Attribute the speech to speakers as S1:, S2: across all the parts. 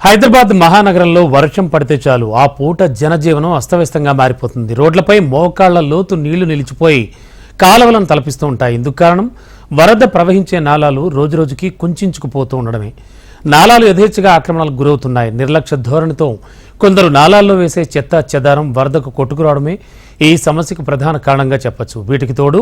S1: హైదరాబాద్ మహానగరంలో వర్షం పడితే చాలు ఆ పూట జనజీవనం అస్తవ్యస్తంగా మారిపోతుంది. రోడ్లపై మోకాళ్ల లోతు నీళ్లు నిలిచిపోయి కాలువలను తలపిస్తూ ఉంటాయి. ఇందుకు కారణం వరద ప్రవహించే నాలాలు రోజురోజుకి కుంచుకుపోతూ ఉండడమే. నాలాలు యథేచ్ఛగా ఆక్రమణలకు గురవుతున్నాయి. నిర్లక్ష్య ధోరణితో కొందరు నాలాల్లో వేసే చెత్త చెదారం వరదకు కొట్టుకురావడమే ఈ సమస్యకు ప్రధాన కారణంగా చెప్పొచ్చు. వీటికి తోడు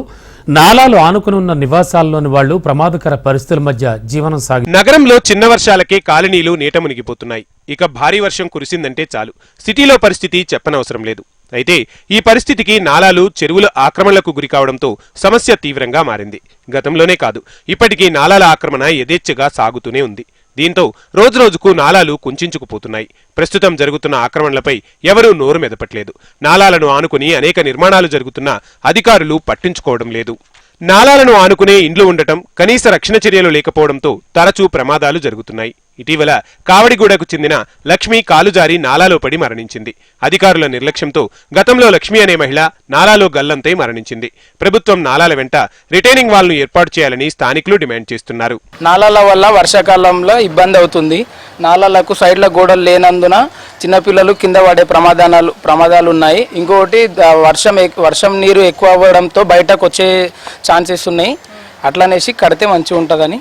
S1: నాలాలు ఆనుకుని ఉన్న నివాసాల్లోని వాళ్లు ప్రమాదకర పరిస్థితుల మధ్య జీవనం
S2: నగరంలో చిన్న వర్షాలకే కాలనీలు నీట మునిగిపోతున్నాయి. ఇక భారీ వర్షం కురిసిందంటే చాలు సిటీలో పరిస్థితి చెప్పనవసరం లేదు. అయితే ఈ పరిస్థితికి నాలాలు చెరువుల ఆక్రమణలకు గురికావడంతో సమస్య తీవ్రంగా మారింది. గతంలోనే కాదు, ఇప్పటికీ నాలాల ఆక్రమణ యథేచ్ఛగా సాగుతూనే ఉంది. దీంతో రోజురోజుకు నాలాలు కుంచుకుపోతున్నాయి. ప్రస్తుతం జరుగుతున్న ఆక్రమణలపై ఎవరూ నోరు మెదపట్లేదు. నాలాలను ఆనుకుని అనేక నిర్మాణాలు జరుగుతున్నా అధికారులు పట్టించుకోవడం లేదు. నాలాలను ఆనుకునే ఇండ్లు ఉండటం, కనీస రక్షణ చర్యలు లేకపోవడంతో తరచూ ప్రమాదాలు జరుగుతున్నాయి. ఇటీవల కావడిగూడకు చెందిన లక్ష్మి కాలుజారి నాలాలో పడి మరణించింది. అధికారుల నిర్లక్ష్యంతో గతంలో లక్ష్మి అనే మహిళ నాలాలో గల్లంతై మరణించింది. ప్రభుత్వం నాలాల వెంట రిటైనింగ్ వాల్ను ఏర్పాటు చేయాలని స్థానికులు డిమాండ్ చేస్తున్నారు.
S3: నాలాల వల్ల వర్షాకాలంలో ఇబ్బంది అవుతుంది. నాలాలకు సైడ్ల గోడలు లేనందున చిన్నపిల్లలు కింద పడే ప్రమాదాలు ఉన్నాయి. ఇంకొకటి వర్షం నీరు ఎక్కువ అవ్వడంతో బయటకు వచ్చే ఛాన్సెస్ ఉన్నాయి. అట్లనేసి కడితే మంచిగా ఉంటుందని.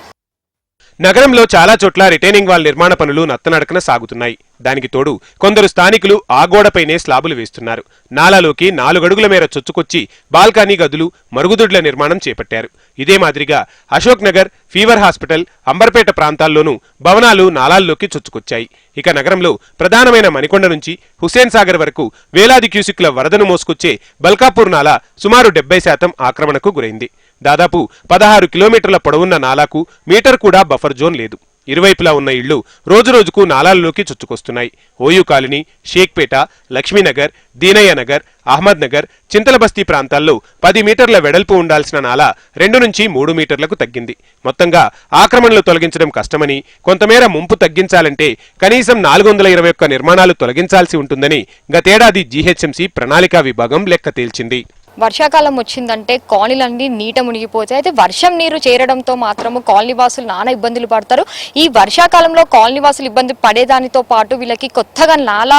S2: నగరంలో చాలా చోట్ల రిటైనింగ్ వాల్ నిర్మాణ పనులు నత్తనడకన సాగుతున్నాయి. దానికి తోడు కొందరు స్థానికులు ఆ గోడపైనే స్లాబులు వేస్తున్నారు. నాలాలోకి 4 అడుగుల మేర చొచ్చుకొచ్చి బాల్కనీ గదులు, మరుగుదొడ్ల నిర్మాణం చేపట్టారు. ఇదే మాదిరిగా అశోక్ నగర్, ఫీవర్ హాస్పిటల్, అంబర్పేట ప్రాంతాల్లోనూ భవనాలు నాలాల్లోకి చొచ్చుకొచ్చాయి. ఇక నగరంలో ప్రధానమైన మణికొండ నుంచి హుస్సేన్ సాగర్ వరకు వేలాది క్యూసిక్ల వరదను మోసుకొచ్చే బల్కాపూర్ నాలా సుమారు 70% ఆక్రమణకు గురైంది. దాదాపు 16 కిలోమీటర్ల పొడవున్న నాలాకు మీటర్ కూడా బఫర్ జోన్ లేదు. ఇరువైపులా ఉన్న ఇళ్లు రోజురోజుకు నాలాల్లోకి చొచ్చుకొస్తున్నాయి. ఓయూ కాలనీ, షేక్పేట, లక్ష్మీనగర్, దీనయ్య నగర్, అహ్మద్ నగర్, చింతలబస్తీ ప్రాంతాల్లో 10 మీటర్ల వెడల్పు ఉండాల్సిన నాలా 2 నుంచి 3 మీటర్లకు తగ్గింది. మొత్తంగా ఆక్రమణలు తొలగించడం కష్టమని, కొంతమేర ముంపు తగ్గించాలంటే కనీసం 421 నిర్మాణాలు తొలగించాల్సి ఉంటుందని గతేడాది జీహెచ్ఎంసీ ప్రణాళికా విభాగం లెక్క తేల్చింది.
S4: వర్షాకాలం వచ్చిందంటే కాలనీలన్నీ నీట మునిగిపోతాయి. అయితే వర్షం నీరు చేరడంతో మాత్రము కాలనీ వాసులు నానా ఇబ్బందులు పడతారు. ఈ వర్షాకాలంలో కాలనీ వాసులు ఇబ్బంది పడేదానితో పాటు వీళ్ళకి కొత్తగా నాలా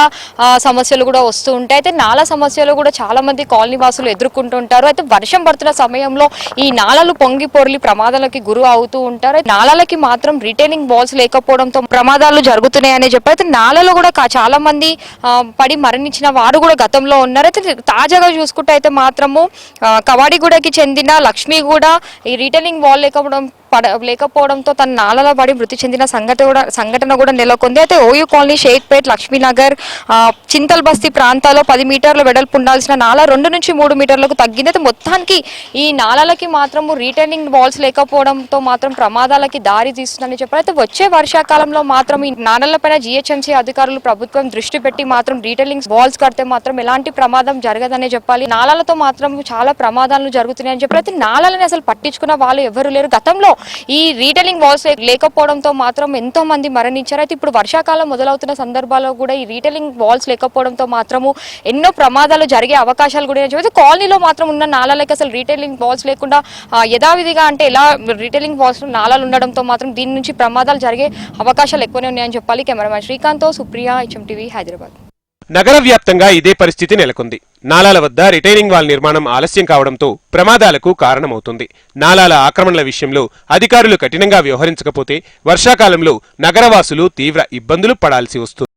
S4: సమస్యలు కూడా వస్తూ ఉంటాయి. అయితే నాలా సమస్యలు కూడా చాలా మంది కాలనీ వాసులు ఎదుర్కొంటుంటారు. అయితే వర్షం పడుతున్న సమయంలో ఈ నాలాలు పొంగి పొర్లి ప్రమాదాలకి గురి అవుతూ ఉంటారు. నాలాలకి మాత్రం రిటైనింగ్ వాల్స్ లేకపోవడంతో ప్రమాదాలు జరుగుతున్నాయని చెప్పారు. అయితే నాలలో కూడా చాలా మంది పడి మరణించిన వారు కూడా గతంలో ఉన్నారు. అయితే తాజాగా చూసుకుంటే అయితే మాత్రం కవాడిగూడకి చెందిన లక్ష్మి కూడా ఈ రిటైనింగ్ వాల్ లేకపోవడంతో తన నాలలో పడి మృతి చెందిన సంఘటన కూడా నెలకొంది. అయితే ఓయూ కాలనీ, షేక్పేట్, లక్ష్మీనగర్, చింతల్ బస్తీ ప్రాంతాల్లో 10 మీటర్ల వెడల్పు ఉండాల్సిన నాలా 2 నుంచి 3 మీటర్లకు తగ్గింది. అయితే మొత్తానికి ఈ నాలాలకి మాత్రము రిటైనింగ్ వాల్స్ లేకపోవడంతో మాత్రం ప్రమాదాలకి దారి తీస్తుందని చెప్పారు. అయితే వచ్చే వర్షాకాలంలో మాత్రం ఈ నాలాలపైన జీహెచ్ఎంసీ అధికారులు ప్రభుత్వం దృష్టి పెట్టి మాత్రం రిటైనింగ్ వాల్స్ కడితే మాత్రం ఎలాంటి ప్రమాదం జరగదనే చెప్పాలి. నాలాలతో మాత్రం చాలా ప్రమాదాలు జరుగుతున్నాయని చెప్పారు. అయితే నాలాలని అసలు పట్టించుకున్న వాళ్ళు ఎవరు లేరు. గతంలో ఈ రీటైలింగ్ వాల్స్ లేకపోవడంతో మాత్రం ఎంతో మంది మరణించారు. అయితే ఇప్పుడు వర్షాకాలం మొదలవుతున్న సందర్భాల్లో కూడా ఈ రీటైలింగ్ వాల్స్ లేకపోవడంతో మాత్రము ఎన్నో ప్రమాదాలు జరిగే అవకాశాలు కూడా చెప్పి కాలనీలో మాత్రం ఉన్న నాలాలకి అసలు రీటైలింగ్ వాల్స్ లేకుండా యథావిధిగా అంటే ఎలా రీటైలింగ్ వాల్స్ నాలాలు ఉండడంతో మాత్రం దీని నుంచి ప్రమాదాలు జరిగే అవకాశాలు ఎక్కువనే ఉన్నాయని చెప్పాలి. కెమెరామెన్ శ్రీకాంత్తో సుప్రియ, HMTV, హైదరాబాద్.
S2: నగర వ్యాప్తంగా ఇదే పరిస్థితి నెలకొంది. నాలాల వద్ద రిటైనింగ్ వాల్ నిర్మాణం ఆలస్యం కావడంతో ప్రమాదాలకు కారణమవుతుంది. నాలాల ఆక్రమణల విషయంలో అధికారులు కఠినంగా వ్యవహరించకపోతే వర్షాకాలంలో నగరవాసులు తీవ్ర ఇబ్బందులు పడాల్సి వస్తుంది.